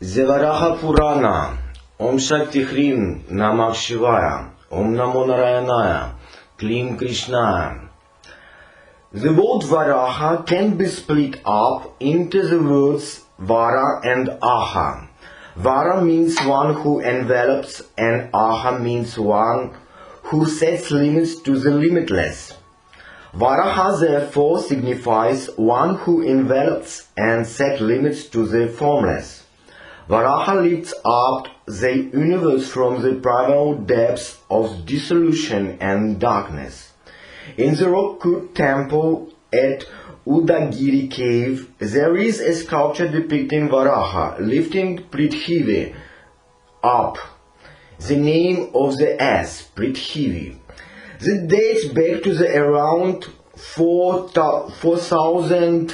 The Varaha Purana, Om Shakti Hrim Namah Shivaya, Om Namo Narayanaya, Klim Krishnaya. The word Varaha can be split up into the words Vara and Aha. Vara means one who envelops and Aha means one who sets limits to the limitless. Varaha therefore signifies one who envelops and sets limits to the formless. Varaha lifts up the universe from the primal depths of dissolution and darkness. In the rock-cut temple at Udagiri cave, there is a sculpture depicting Varaha lifting Prithvi up, the name of the ass, Prithvi. This dates back to the around 4000.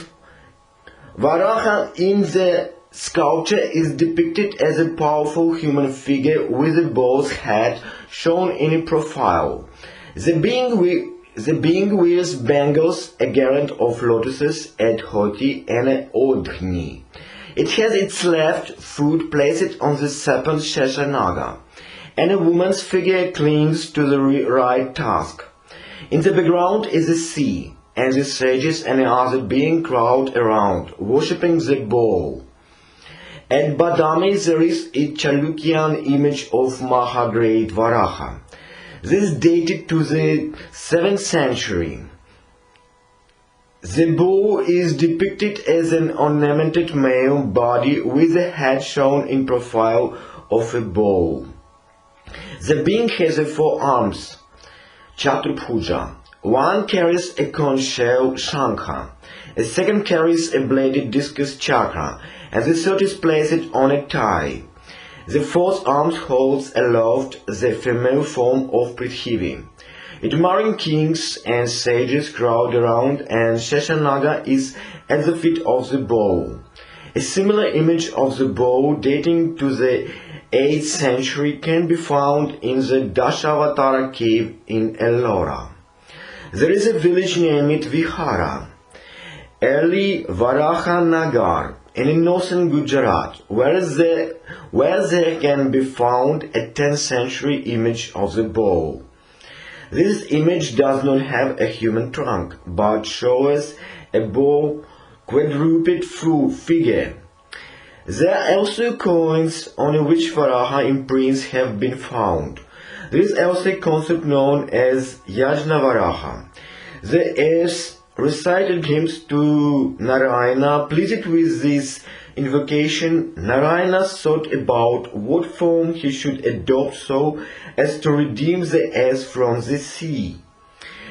Varaha in the sculpture is depicted as a powerful human figure with a bull's head shown in a profile. The being wears bangles, a garland of lotuses at Hoti and an odhni. It has its left foot placed on the serpent Sheshanaga, and a woman's figure clings to the right tusk. In the background is the sea, and the sages and other beings crowd around, worshipping the bull. At Badami there is a Chalukyan image of Mahagreat Varaha. This dated to the 7th century. The bull is depicted as an ornamented male body with a head shown in profile of a bull. The being has 4 arms, Chaturpuja. One carries a conch shell, Shankha. A second carries a bladed discus, Chakra, and the third is placed on a thigh. The fourth arm holds aloft the female form of Prithvi. Admiring kings and sages crowd around, and Sheshanaga is at the feet of the bull. A similar image of the bull dating to the 8th century can be found in the Dashavatara cave in Ellora. There is a village named Vihara, early Varaha Nagar, in northern Gujarat, where there can be found a 10th century image of the bull. This image does not have a human trunk, but shows a bull quadruped figure. There are also coins on which Varaha imprints have been found. There is also a concept known as Yajna Varaha. The heirs recited hymns to Narayana. Pleased with this invocation, Narayana thought about what form he should adopt so as to redeem the heirs from the sea.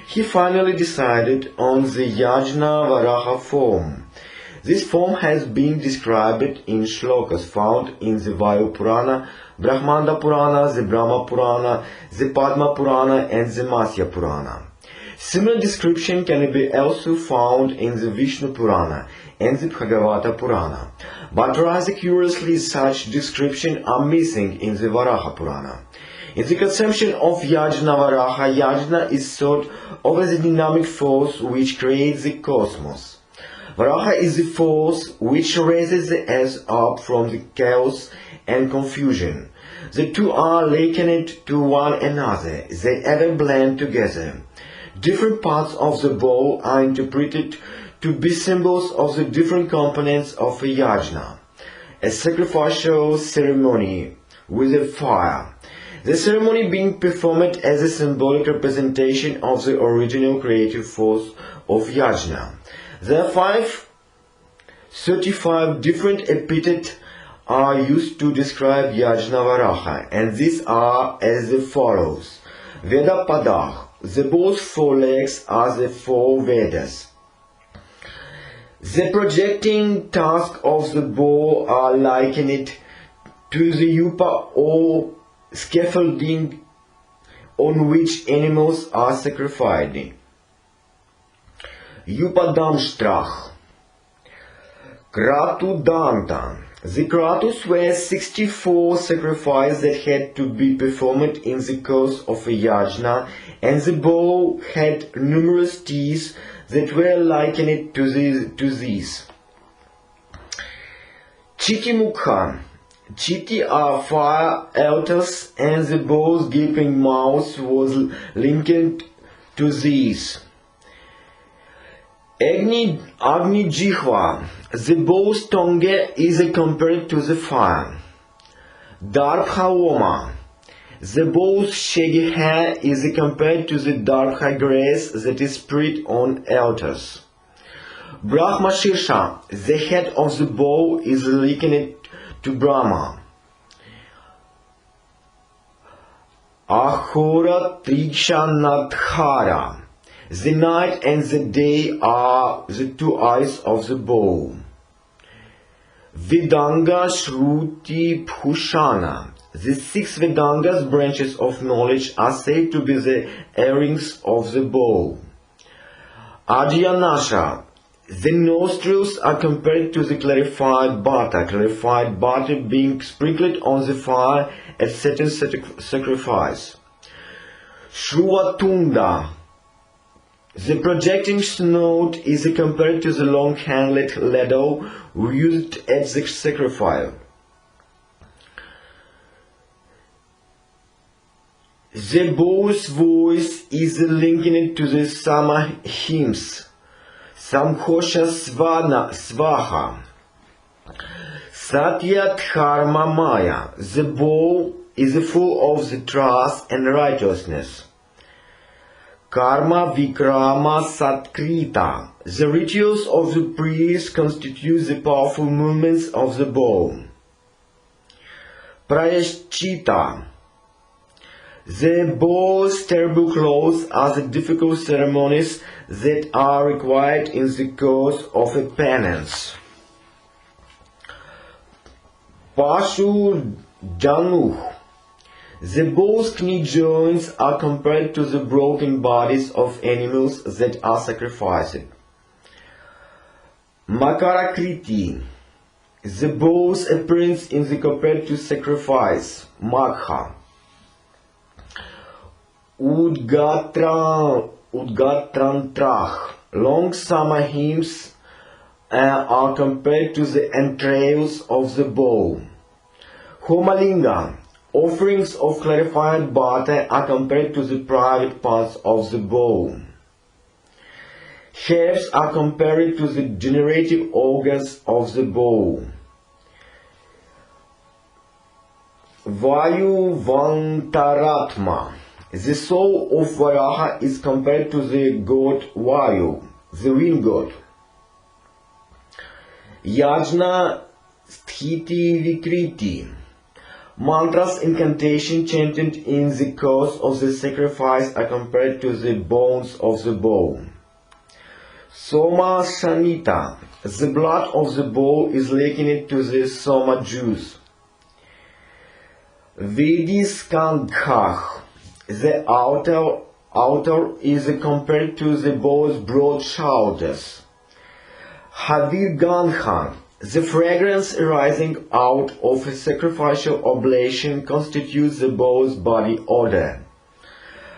He finally decided on the Yajna Varaha form. This form has been described in shlokas found in the Vayu Purana, Brahmanda Purana, the Brahma Purana, the Padma Purana, and the Matsya Purana. Similar description can be also found in the Vishnu Purana and the Bhagavata Purana, but rather curiously such descriptions are missing in the Varaha Purana. In the conception of Yajna Varaha, Yajna is thought of as a dynamic force which creates the cosmos. Varaha is the force which raises the earth up from the chaos and confusion. The two are likened to one another. They ever blend together. Different parts of the bowl are interpreted to be symbols of the different components of a yajna, a sacrificial ceremony with a fire. The ceremony being performed as a symbolic representation of the original creative force of yajna. There are 35 different epithets are used to describe Yajna Varaha, and these are as follows. Veda Padah. The bull's 4 legs are the 4 Vedas. The projecting tusks of the bull are likened to the yupa or scaffolding on which animals are sacrificed. Yupadamstrach. Kratu Danta. The Kratos were 64 sacrifices that had to be performed in the course of a yajna, and the bull had numerous teeth that were likened to these. Chitimukha. Chiti are fire altars, and the bow's gaping mouth was linked to these. Agni Jihva, the bow's tongue is compared to the fire. Darbha, the bow's shaggy hair is compared to the darbha grass that is spread on altars. Brahma Shirsha, the head of the bow, is likened to Brahma. Ahura Triksha Nadhara, the night and the day are the two eyes of the bow. Vedanga Shruti Bhushana, the six Vedangas branches of knowledge are said to be the earrings of the bow. Adhyanasha, the nostrils are compared to the clarified butter being sprinkled on the fire at certain sacrifice. Shruvatunda, the projecting snout is compared to the long-handled ladle used at the sacrifice. The bow's voice is linked to the Sama hymns. Samkhosha Svaha, Satya Dharma Maya. The bow is full of the trust and righteousness. Karma Vikrama Satkrita. The rituals of the priest constitute the powerful movements of the bow. Prayashchita. The bow's terrible claws are the difficult ceremonies that are required in the course of a penance. Pashu Januh. The bow's knee joints are compared to the broken bodies of animals that are sacrificed. Makarakriti. The bow's appearance is compared to sacrifice. Magha. Udgatrantrach. Long summer hymns are compared to the entrails of the bow. Homalinga. Offerings of clarified butter are compared to the private parts of the bow. Herbs are compared to the generative organs of the bow. Vayu Vantaratma. The soul of Varaha is compared to the god Vayu, the wind god. Yajna Sthiti Vikriti. Mantras incantation chanted in the course of the sacrifice are compared to the bones of the bow. Soma Shanita. The blood of the bow is likened to the soma juice. Vidiskandhah. The outer is compared to the bow's broad shoulders. Havirgandha. The fragrance arising out of a sacrificial oblation constitutes the bow's body odor.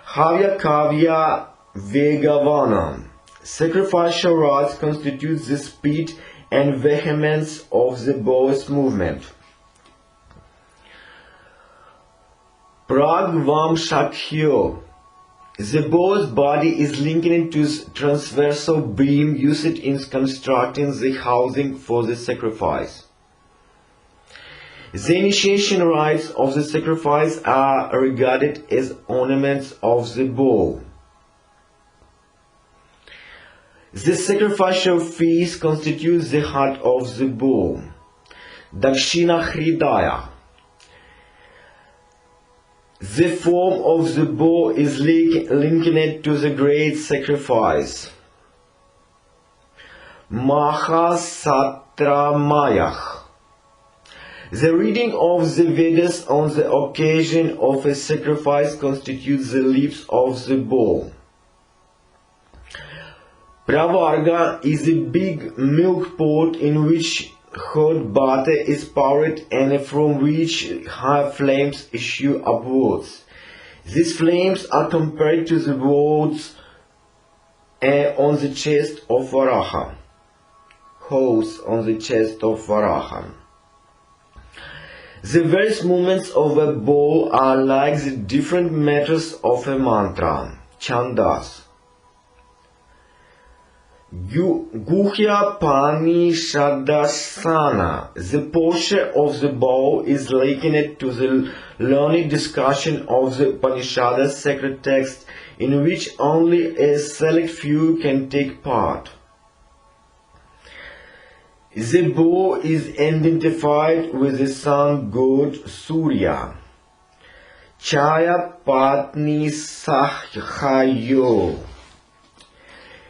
Havya Kavya Vegavana. Sacrificial rites constitute the speed and vehemence of the bow's movement. Pragvam Shakyo. The bow's body is linked to the transversal beam used in constructing the housing for the sacrifice. The initiation rites of the sacrifice are regarded as ornaments of the bow. The sacrificial feast constitutes the heart of the bow. Dakshina Hridaya. The form of the bow is linked to the great sacrifice. Mahasatramayah. The reading of the Vedas on the occasion of a sacrifice constitutes the lips of the bow. Pravarga is a big milk pot in which hot butter is poured and from which high flames issue upwards. These flames are compared to the words on the chest of Varaha. Holes on the chest of Varaha. The various movements of a bow are like the different meters of a mantra, chandas. Guhya Pani Shadasana. The posture of the bow is likened to the learned discussion of the Upanishads sacred text in which only a select few can take part. The bow is identified with the sun god Surya. Chaya Patni Sahyo.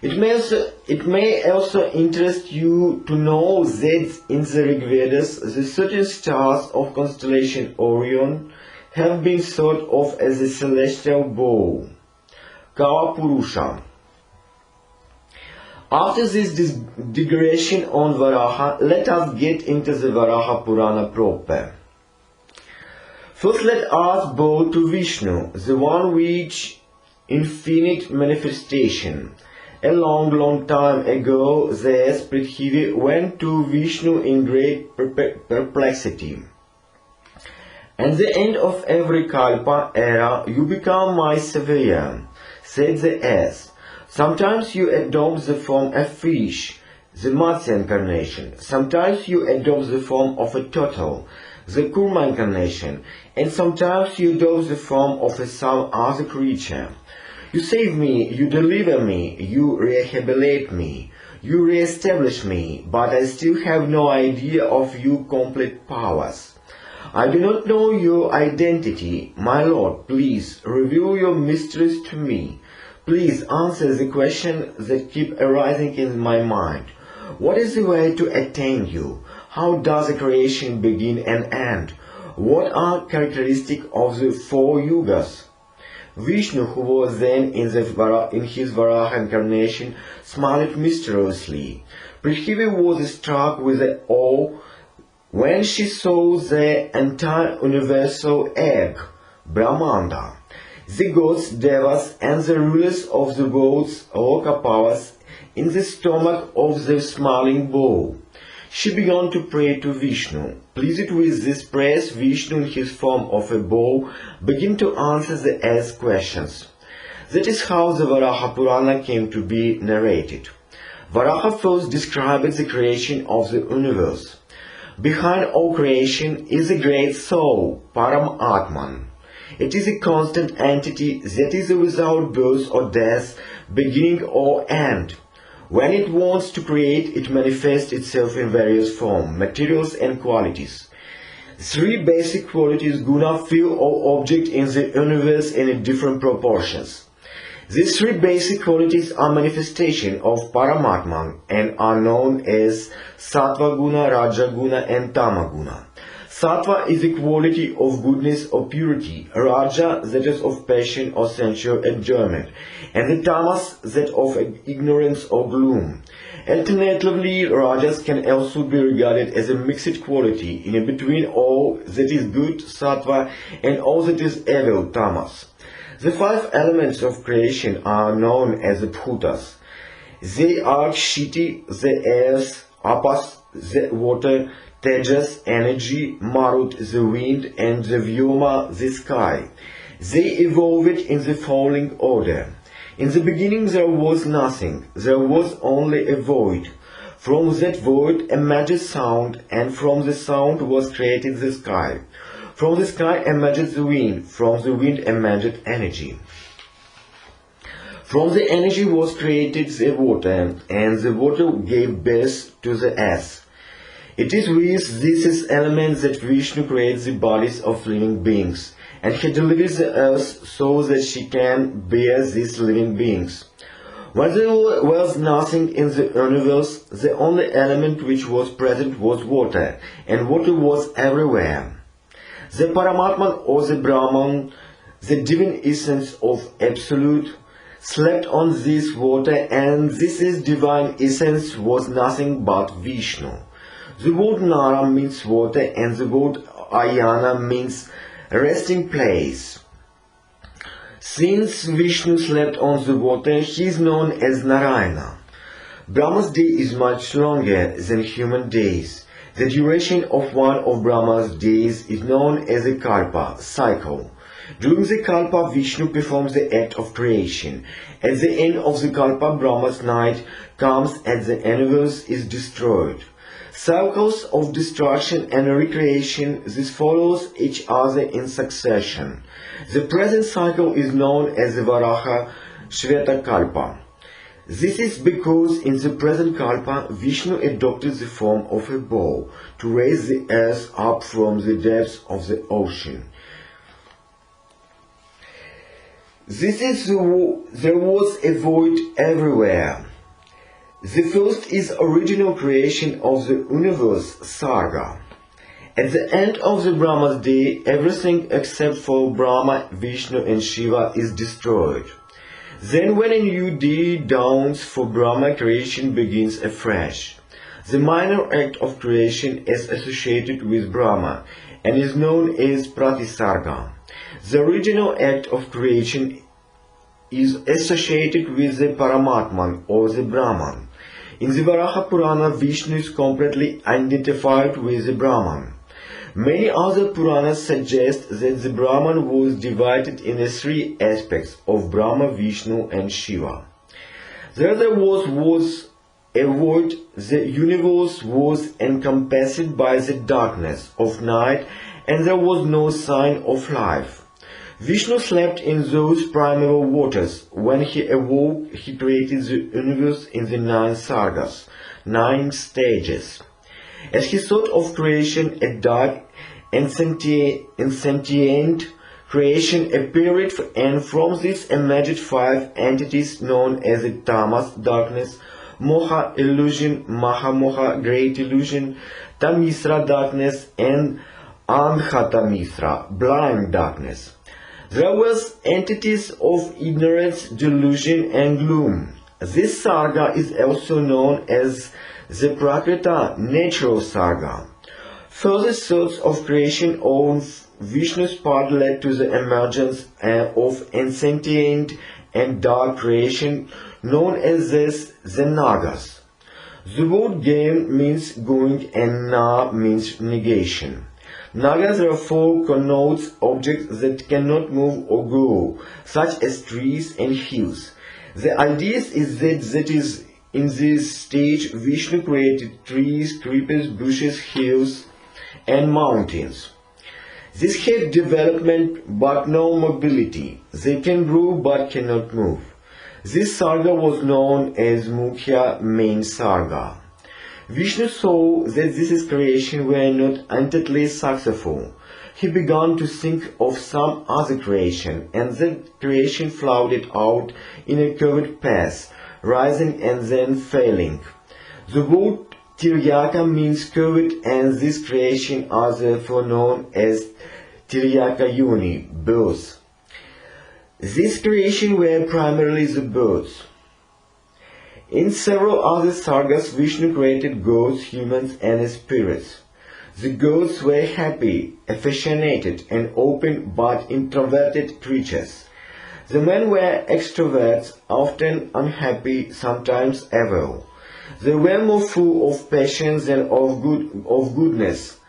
It may also interest you to know that in the Rig Vedas, the certain stars of constellation Orion have been thought of as a celestial bow, Kala Purusha. After this digression on Varaha, let us get into the Varaha Purana proper. First let us bow to Vishnu, the one which infinite manifestation. A long time ago, the Prithvi went to Vishnu in great perplexity. At the end of every Kalpa era, you become my savior, said the ass. Sometimes you adopt the form of fish, the Matsya incarnation. Sometimes you adopt the form of a turtle, the Kurma incarnation. And sometimes you adopt the form of some other creature. You save me, you deliver me, you rehabilitate me, you re-establish me, but I still have no idea of your complete powers. I do not know your identity. My Lord, please reveal your mysteries to me. Please answer the questions that keep arising in my mind. What is the way to attain you? How does the creation begin and end? What are characteristics of the four yugas? Vishnu, who was then in his Varaha incarnation, smiled mysteriously. Prithvi was struck with awe when she saw the entire universal egg, Brahmanda. The gods, devas, and the rulers of the world's Lokapavas in the stomach of the smiling bow. She began to pray to Vishnu. Pleased with this praise, Vishnu in his form of a bow began to answer the asked questions. That is how the Varaha Purana came to be narrated. Varaha first described the creation of the universe. Behind all creation is a great soul, Param Atman. It is a constant entity that is without birth or death, beginning or end. When it wants to create, it manifests itself in various forms, materials and qualities. Three basic qualities guna fill all objects in the universe in different proportions. These three basic qualities are manifestation of Paramatman and are known as Sattva Guna, Raja Guna and Tama Guna. Sattva is the quality of goodness or purity, Raja that is of passion or sensual enjoyment, and the Tamas that of ignorance or gloom. Alternatively, Rajas can also be regarded as a mixed quality in between all that is good, Sattva, and all that is evil, Tamas. The five elements of creation are known as the Bhutas. They are Kshiti, the earth, Apas, the water, Tejas, energy, Marut, the wind, and the Vyoma, the sky. They evolved in the following order. In the beginning there was nothing, there was only a void. From that void emerged sound, and from the sound was created the sky. From the sky emerged the wind, from the wind emerged energy. From the energy was created the water, and the water gave birth to the earth. It is with these elements that Vishnu creates the bodies of living beings, and he delivers the earth so that she can bear these living beings. When there was nothing in the universe, the only element which was present was water, and water was everywhere. The Paramatman or the Brahman, the divine essence of Absolute, slept on this water, and this divine essence was nothing but Vishnu. The word Nara means water, and the word Ayana means resting place. Since Vishnu slept on the water, he is known as Narayana. Brahma's day is much longer than human days. The duration of one of Brahma's days is known as a kalpa, cycle. During the kalpa, Vishnu performs the act of creation. At the end of the kalpa, Brahma's night comes and the universe is destroyed. Cycles of destruction and recreation, this follows each other in succession. The present cycle is known as the Varaha Shveta Kalpa. This is because in the present kalpa, Vishnu adopted the form of a bow to raise the earth up from the depths of the ocean. There was a void everywhere. The first is original creation of the universe, Sarga. At the end of the Brahma's day, everything except for Brahma, Vishnu and Shiva is destroyed. Then when a new day dawns for Brahma, creation begins afresh. The minor act of creation is associated with Brahma and is known as Pratisarga. The original act of creation is associated with the Paramatman or the Brahman. In the Varaha Purana, Vishnu is completely identified with the Brahman. Many other Puranas suggest that the Brahman was divided into three aspects of Brahma, Vishnu and Shiva. There was a void, the universe was encompassed by the darkness of night and there was no sign of life. Vishnu slept in those primeval waters. When he awoke, he created the universe in the 9 sargas, 9 stages. As he thought of creation, a dark and sentient creation appeared, and from this emerged 5 entities known as the tamas, darkness, moha, illusion, mahamoha, great illusion, tamisra, darkness, and anhatamisra, blind darkness. There were entities of ignorance, delusion, and gloom. This sarga is also known as the Prakrita, natural sarga. Further thoughts of creation on Vishnu's part led to the emergence of insentient and dark creation known as the Nagas. The word game means going and na means negation. Nagas therefore connotes objects that cannot move or go, such as trees and hills. The idea is that in this stage Vishnu created trees, creepers, bushes, hills, and mountains. These have development but no mobility. They can grow but cannot move. This sarga was known as Mukhya, main sarga. Vishnu saw that this creation were not entirely successful. He began to think of some other creation, and that creation floated out in a curved path, rising and then failing. The word Tiryaka means curved, and this creation are therefore known as Tiryaka Yoni, birds. These creation were primarily the birds. In several other sargas, Vishnu created gods, humans, and spirits. The gods were happy, affectionate, and open but introverted creatures. The men were extroverts, often unhappy, sometimes evil. They were more full of passion than of goodness,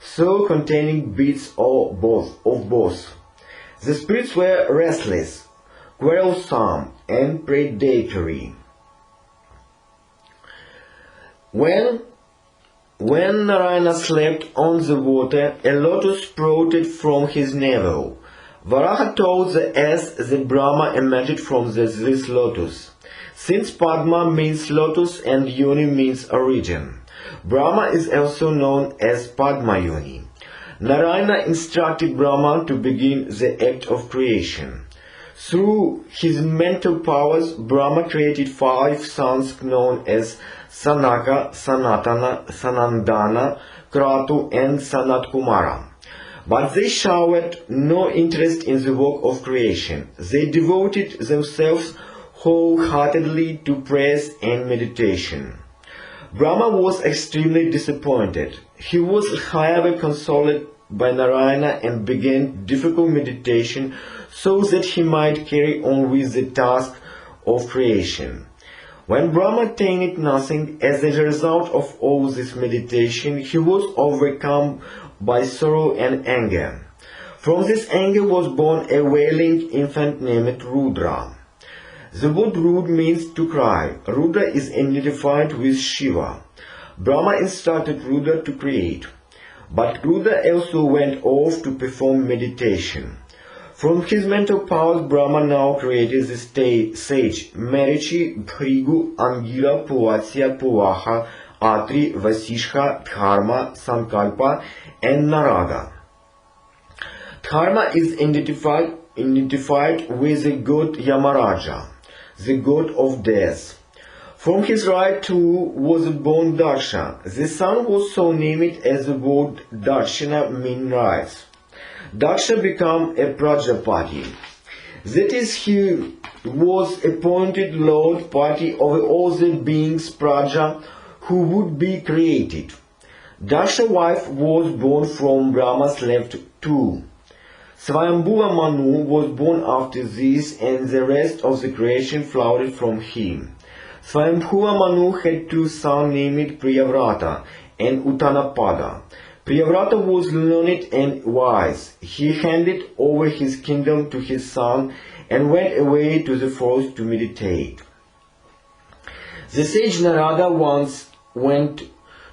so containing bits of both. The spirits were restless, quarrelsome, and predatory. When Narayana slept on the water, a lotus sprouted from his navel. Varaha told the earth that Brahma emerged from this lotus. Since Padma means lotus and Yoni means origin, Brahma is also known as Padma Yoni. Narayana instructed Brahma to begin the act of creation. Through his mental powers, Brahma created 5 sons known as Sanaka, Sanatana, Sanandana, Kratu, and Sanatkumara. But they showed no interest in the work of creation. They devoted themselves wholeheartedly to prayer and meditation. Brahma was extremely disappointed. He was, however, consoled by Narayana and began difficult meditation so that he might carry on with the task of creation. When Brahma attained nothing, as a result of all this meditation, he was overcome by sorrow and anger. From this anger was born a wailing infant named Rudra. The word Rud means to cry. Rudra is identified with Shiva. Brahma instructed Rudra to create. But Rudra also went off to perform meditation. From his mental powers, Brahma now created the sage Marichi, Bhrigu, Angira, Puvatsya, Puvaha, Atri, Vasishka, Dharma, Sankalpa, and Narada. Dharma is identified with the god Yamaraja, the god of death. From his right too was born Daksha. The son was so named as the word Dakshina means rice. Daksha became a Prajapati. That is, he was appointed Lord Pati over all the beings Praja who would be created. Daksha's wife was born from Brahma's left too. Swayambhuva Manu was born after this, and the rest of the creation flowered from him. Swayambhuva Manu had two sons named Priyavrata and Uttanapada. Priyavrata was learned and wise. He handed over his kingdom to his son and went away to the forest to meditate. The sage Narada once went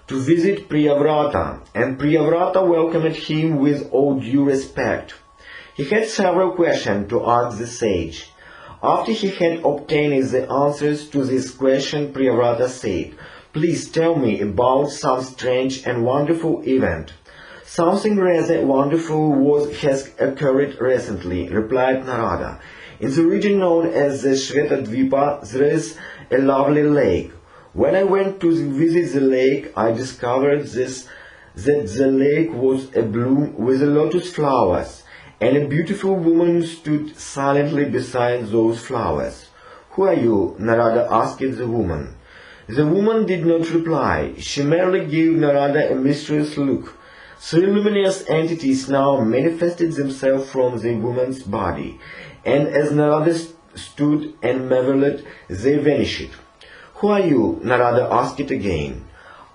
to visit Priyavrata, and Priyavrata welcomed him with all due respect. He had several questions to ask the sage. After he had obtained the answers to this question, Priyavrata said, "Please tell me about some strange and wonderful event." "Something rather wonderful has occurred recently," replied Narada. "In the region known as the Shvetadvipa, there is a lovely lake. When I went to visit the lake, I discovered that the lake was abloom with lotus flowers, and a beautiful woman stood silently beside those flowers." "Who are you?" Narada asked the woman. The woman did not reply. She merely gave Narada a mysterious look. Three luminous entities now manifested themselves from the woman's body, and as Narada stood and marveled, they vanished. "Who are you?" Narada asked again.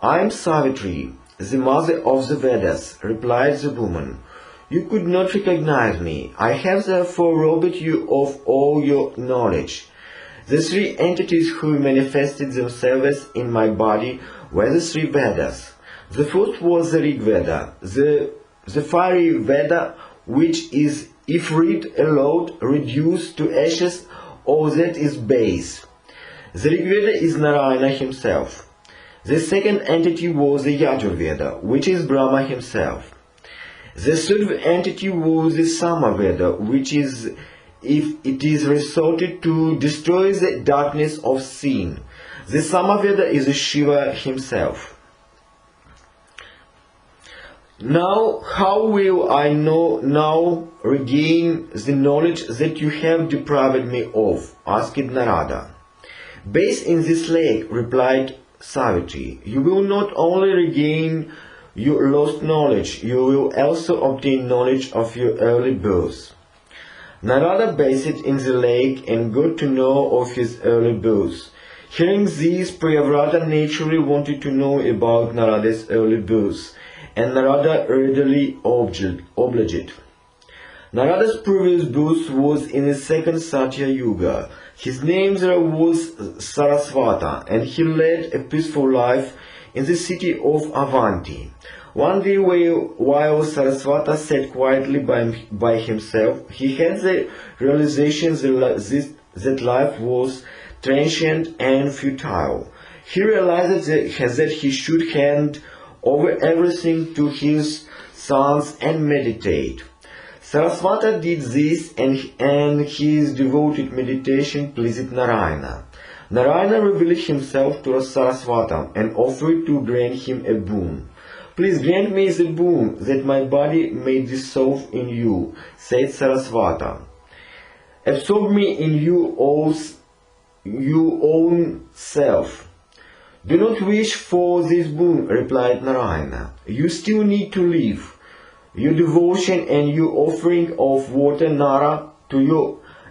"I am Savitri, the mother of the Vedas," replied the woman. "You could not recognize me. I have therefore robbed you of all your knowledge." The three entities who manifested themselves in my body were the three Vedas. The first was the Rig Veda, the fiery Veda, which is, if read aloud, reduced to ashes, or that is base. The Rig Veda is Narayana himself. The second entity was the Yajurveda, which is Brahma himself. The third entity was the Samaveda, which is, if it is resorted to, destroys the darkness of sin. The Samaveda is Shiva himself. "Now, how will I now regain the knowledge that you have deprived me of?" asked Narada. "Bathe in this lake," replied Savitri. "You will not only regain your lost knowledge, you will also obtain knowledge of your early birth." Narada bathed in the lake and got to know of his early birth. Hearing this, Priyavrata naturally wanted to know about Narada's early birth, and Narada readily obliged. Narada's previous birth was in the second Satya Yuga. His name there was Sarasvata, and he led a peaceful life in the city of Avanti. One day, while Sarasvata sat quietly by himself, he had the realization that life was transient and futile. He realized that he should hand over everything to his sons and meditate. Sarasvata did this, and his devoted meditation pleased Narayana. Narayana revealed himself to Sarasvata and offered to grant him a boon. "Please grant me the boon that my body may dissolve in you," said Sarasvata. "Absorb me in your own self." "Do not wish for this boon," replied Narayana. "You still need to live. Your devotion and your offering of water Nara to your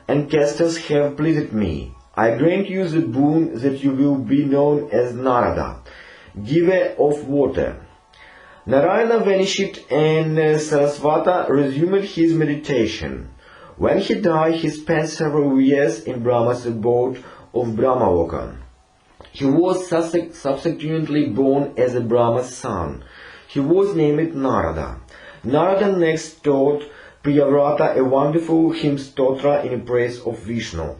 ancestors have pleased me. I grant you the boon that you will be known as Narada, giver of water. Narayana vanished and Sarasvata resumed his meditation. When he died, he spent several years in Brahma's abode of Brahmaloka. He was subsequently born as a Brahma's son. He was named Narada. Narada next taught Priyavrata a wonderful hymn stotra in praise of Vishnu.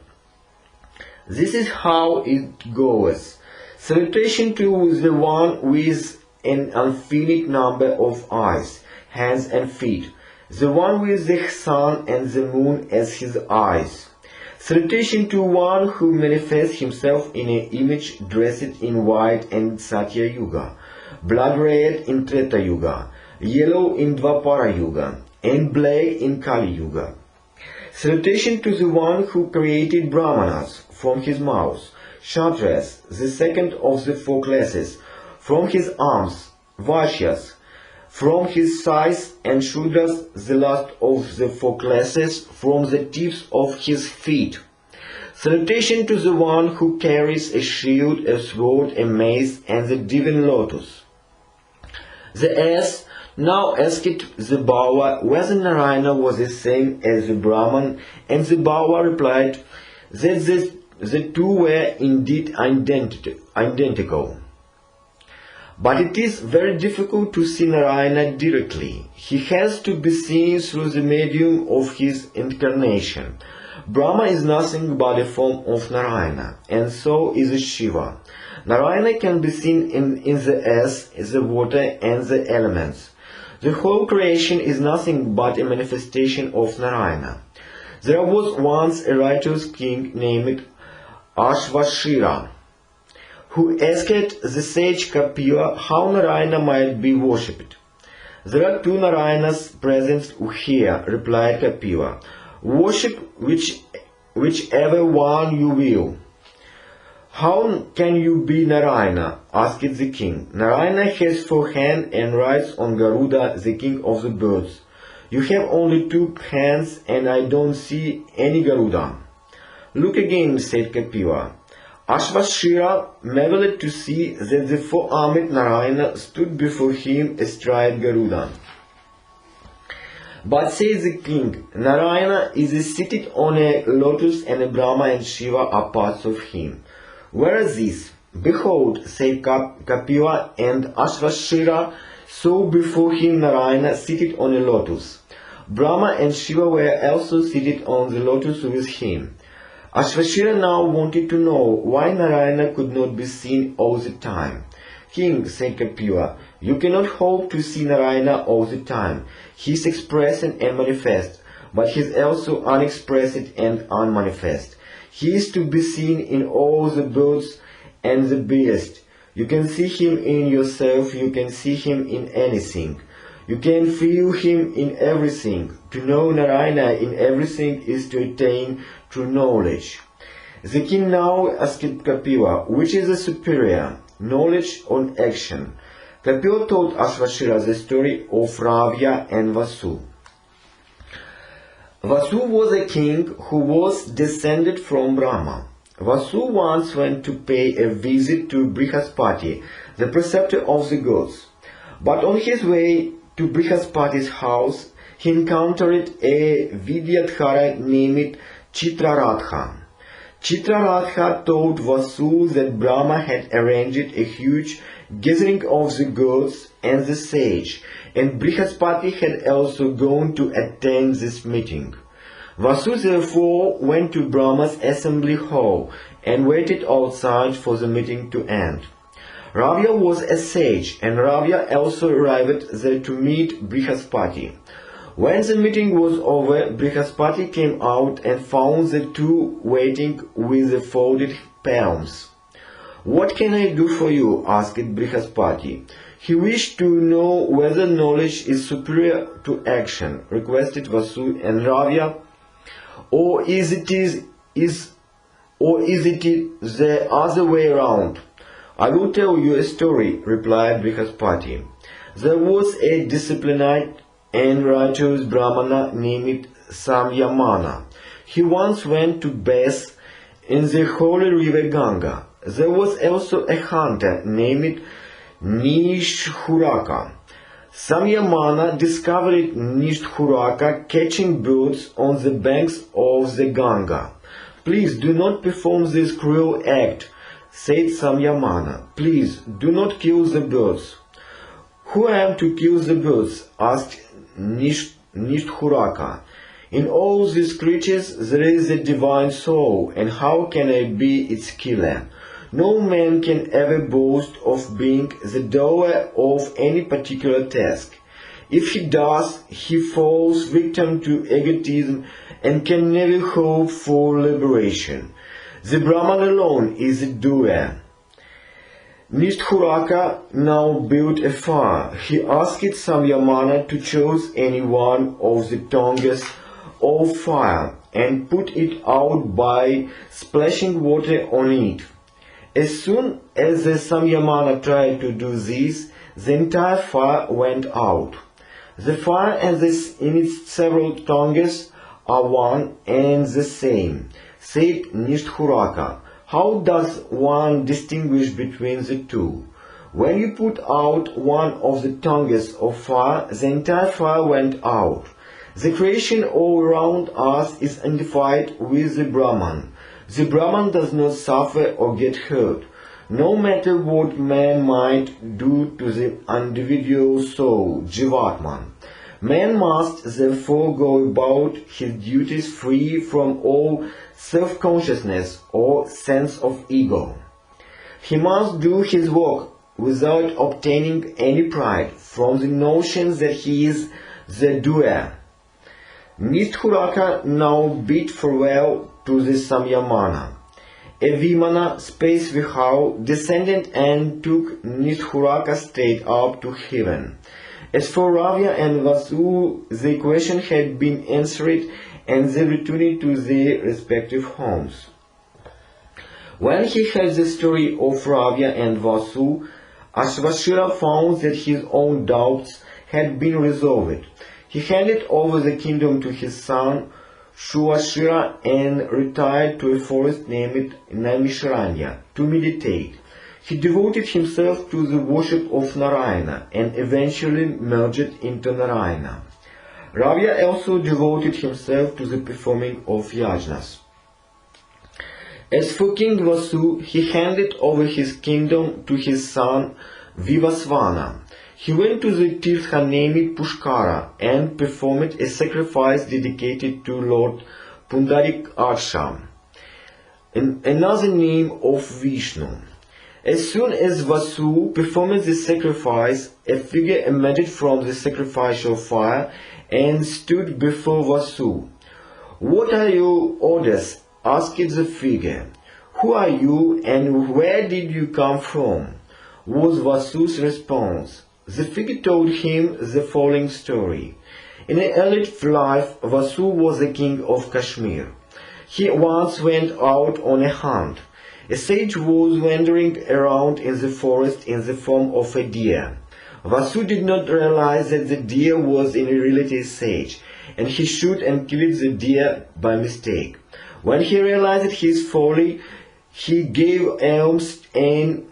This is how it goes. Salutation to the one with an infinite number of eyes, hands and feet, the one with the sun and the moon as his eyes. Salutation to one who manifests himself in an image dressed in white in Satya Yuga, blood red in Treta Yuga, yellow in Dvapara Yuga, and black in Kali Yuga. Salutation to the one who created Brahmanas from his mouth, Kshatriyas, the second of the four classes, from his arms, Vaishyas, from his thighs, and Shudras, the last of the four classes, from the tips of his feet. Salutation to the one who carries a shield, a sword, a mace, and the divine lotus. The ass now asked the Bawa whether Narayana was the same as the Brahman, and the Bawa replied that the two were indeed identical. But it is very difficult to see Narayana directly. He has to be seen through the medium of his incarnation. Brahma is nothing but a form of Narayana, and so is Shiva. Narayana can be seen in the ass, the water, and the elements. The whole creation is nothing but a manifestation of Narayana. There was once a righteous king named Ashvashira, who asked the sage Kapila how Narayana might be worshipped. There are two Narayanas present here, replied Kapila. Worship whichever one you will. How can you be Narayana? Asked the king. Narayana has four hands and rides on Garuda, the king of the birds. You have only two hands and I don't see any Garuda. Look again, said Kapila. Ashvashira marveled to see that the four-armed Narayana stood before him astride Garuda. But, said the king, Narayana is seated on a lotus and Brahma and Shiva are parts of him. Where is this? Behold, said Kapila, and Ashvashira saw before him Narayana seated on a lotus. Brahma and Shiva were also seated on the lotus with him. Ashvashira now wanted to know why Narayana could not be seen all the time. King, said Kapila, you cannot hope to see Narayana all the time. He is expressed and manifest, but he is also unexpressed and unmanifest. He is to be seen in all the birds and the beasts. You can see him in yourself, you can see him in anything. You can feel him in everything. To know Narayana in everything is to attain true knowledge. The king now asked Kapila, which is the superior, knowledge or action? Kapila told Ashvashira the story of Ravya and Vasu. Vasu was a king who was descended from Brahma. Vasu once went to pay a visit to Brihaspati, the preceptor of the gods. But on his way to Brihaspati's house, he encountered a Vidyadhara named Chitraratha. Chitraratha told Vasu that Brahma had arranged a huge gathering of the gods and the sage, and Brihaspati had also gone to attend this meeting. Vasu therefore went to Brahma's assembly hall and waited outside for the meeting to end. Ravya was a sage, and Ravya also arrived there to meet Brihaspati. When the meeting was over, Brihaspati came out and found the two waiting with the folded palms. What can I do for you? Asked Brihaspati. He wished to know whether knowledge is superior to action, requested Vasu and Ravya, or is it the other way around? I will tell you a story, replied Brihaspati. There was a disciplined and righteous Brahmana named Samyamana. He once went to bathe in the holy river Ganga. There was also a hunter named Nishthuraka. Samyamana discovered Nishthuraka catching birds on the banks of the Ganga. "Please do not perform this cruel act," said Samyamana. "Please do not kill the birds." "Who am to kill the birds?" asked Nishthuraka. "In all these creatures there is a divine soul, and how can I be its killer? No man can ever boast of being the doer of any particular task. If he does, he falls victim to egotism and can never hope for liberation. The Brahman alone is the doer." Nishthuraka now built a fire. He asked Samyamana to choose any one of the tongues of fire and put it out by splashing water on it. As soon as the Samyamana tried to do this, the entire fire went out. "The fire and in its several tongues are one and the same," said Nishthuraka. "How does one distinguish between the two? When you put out one of the tongues of fire, the entire fire went out. The creation all around us is identified with the Brahman. The Brahman does not suffer or get hurt, no matter what man might do to the individual soul, Jivatman. Man must therefore go about his duties free from all self-consciousness or sense of ego. He must do his work without obtaining any pride from the notion that he is the doer." Nishthuraka now bid farewell to the Samyamana. A Vimana, space Vihau, descended and took Nishthuraka straight up to heaven. As for Ravya and Vasu, the question had been answered and they returned to their respective homes. When he heard the story of Ravya and Vasu, Ashvashira found that his own doubts had been resolved. He handed over the kingdom to his son Shuvashira and retired to a forest named Naimisharanya to meditate. He devoted himself to the worship of Narayana and eventually merged into Narayana. Ravya also devoted himself to the performing of yajnas. As for King Vasu, he handed over his kingdom to his son Vivasvana. He went to the Tirtha named Pushkara and performed a sacrifice dedicated to Lord Pundarikaksha, another name of Vishnu. As soon as Vasu performed the sacrifice, a figure emerged from the sacrificial fire and stood before Vasu. "What are your orders?" asked the figure. "Who are you and where did you come from?" was Vasu's response. The figure told him the following story. In an early life, Vasu was the king of Kashmir. He once went out on a hunt. A sage was wandering around in the forest in the form of a deer. Vasu did not realize that the deer was in reality a sage, and he shot and killed the deer by mistake. When he realized his folly, he gave alms and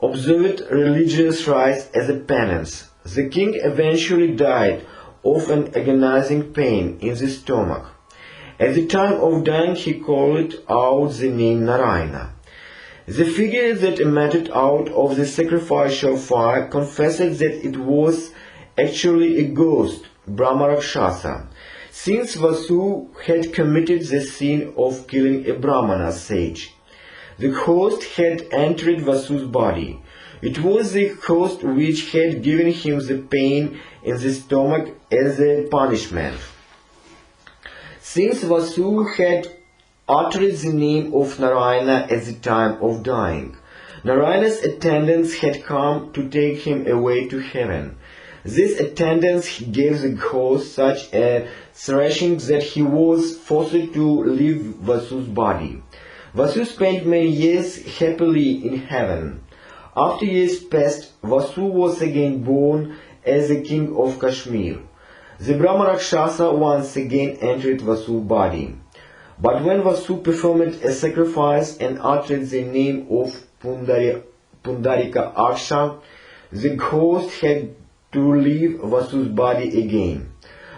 observed religious rites as a penance. The king eventually died of an agonizing pain in the stomach. At the time of dying, he called out the name Narayana. The figure that emerged out of the sacrificial fire confessed that it was actually a ghost, Brahma Rakshasa. Since Vasu had committed the sin of killing a Brahmana sage, the host had entered Vasu's body. It was the host which had given him the pain in the stomach as a punishment. Since Vasu had uttered the name of Narayana at the time of dying, Narayana's attendants had come to take him away to heaven. These attendants gave the host such a thrashing that he was forced to leave Vasu's body. Vasu spent many years happily in heaven. After years passed, Vasu was again born as the king of Kashmir. The Brahma Rakshasa once again entered Vasu's body. But when Vasu performed a sacrifice and uttered the name of Pundarika Aksha, the ghost had to leave Vasu's body again.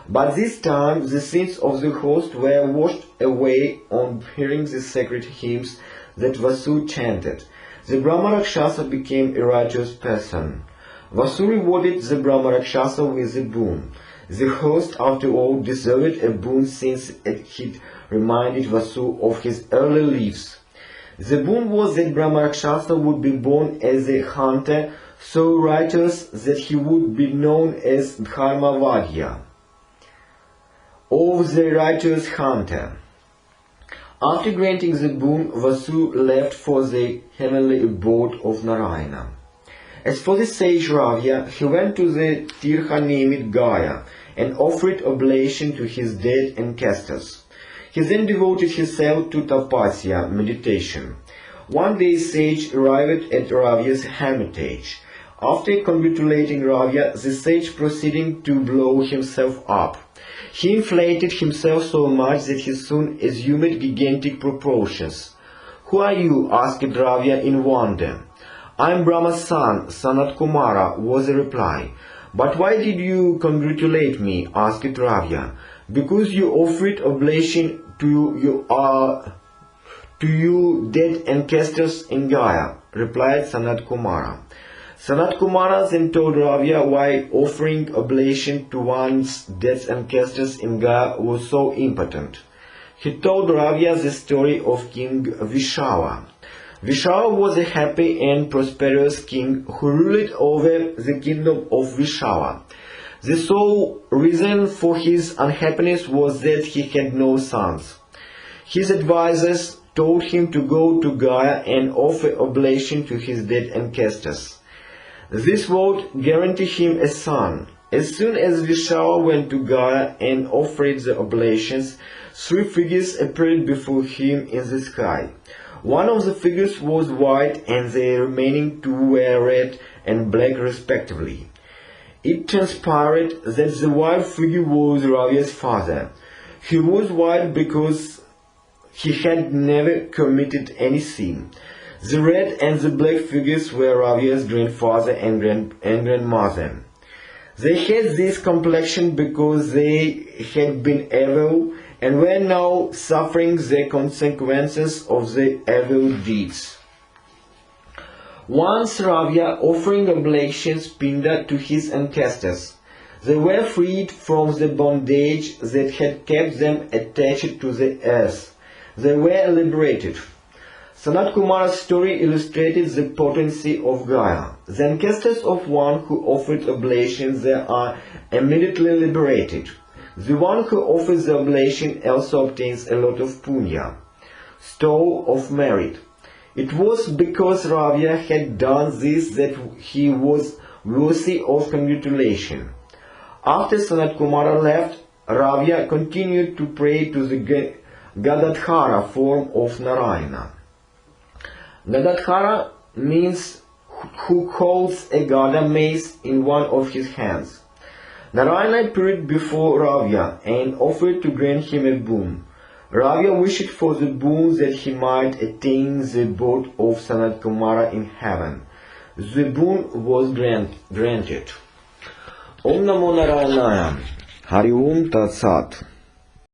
But this time the sins of the host were washed away on hearing the sacred hymns that Vasu chanted. The Brahma Rakshasa became a righteous person. Vasu rewarded the Brahma Rakshasa with a boon. The host, after all, deserved a boon since it reminded Vasu of his early lives. The boon was that Brahma Rakshasa would be born as a hunter, so righteous that he would be known as Dharmavadya, or the righteous hunter. After granting the boon, Vasu left for the heavenly abode of Narayana. As for the sage Ravya, he went to the Tirtha named Gaya and offered oblation to his dead ancestors. He then devoted himself to tapasya, meditation. One day sage arrived at Ravya's hermitage. After congratulating Ravya, the sage proceeded to blow himself up. He inflated himself so much that he soon assumed gigantic proportions. "Who are you?" asked Ravya in wonder. "I am Brahma's son, Sanat Kumara," was the reply. "But why did you congratulate me?" asked Ravya. "Because you offered oblation to you dead ancestors in Gaya," replied Sanat Kumara. Sanat Kumara then told Ravya why offering oblation to one's dead ancestors in Gaya was so important. He told Ravya the story of King Vishava. Vishava was a happy and prosperous king who ruled over the kingdom of Vishava. The sole reason for his unhappiness was that he had no sons. His advisors told him to go to Gaya and offer oblation to his dead ancestors. This vote guaranteed him a son. As soon as Vishava went to Gaya and offered the oblations, 3 figures appeared before him in the sky. One of the figures was white and the remaining 2 were red and black respectively. It transpired that the white figure was Ravya's father. He was white because he had never committed any sin. The red and the black figures were Ravya's grandfather and grandmother. They had this complexion because they had been evil and were now suffering the consequences of the evil deeds. Once Ravya offering oblations pinda to his ancestors. They were freed from the bondage that had kept them attached to the earth. They were liberated. Sanat Kumar's story illustrated the potency of Gaya. The ancestors of one who offered oblations there are immediately liberated. The one who offers the oblation also obtains a lot of punya, store of merit. It was because Ravya had done this that he was worthy of congratulation. After Sanat Kumara left, Ravya continued to pray to the Gadadhara form of Narayana. Gadadhara means who holds a Gada mace in one of his hands. Narayana appeared before Ravya and offered to grant him a boon. Ravya wished for the boon that he might attain the abode of Sanat Kumara in heaven. The boon was granted. Om Namo Narayana. Hari Om Tat Sat.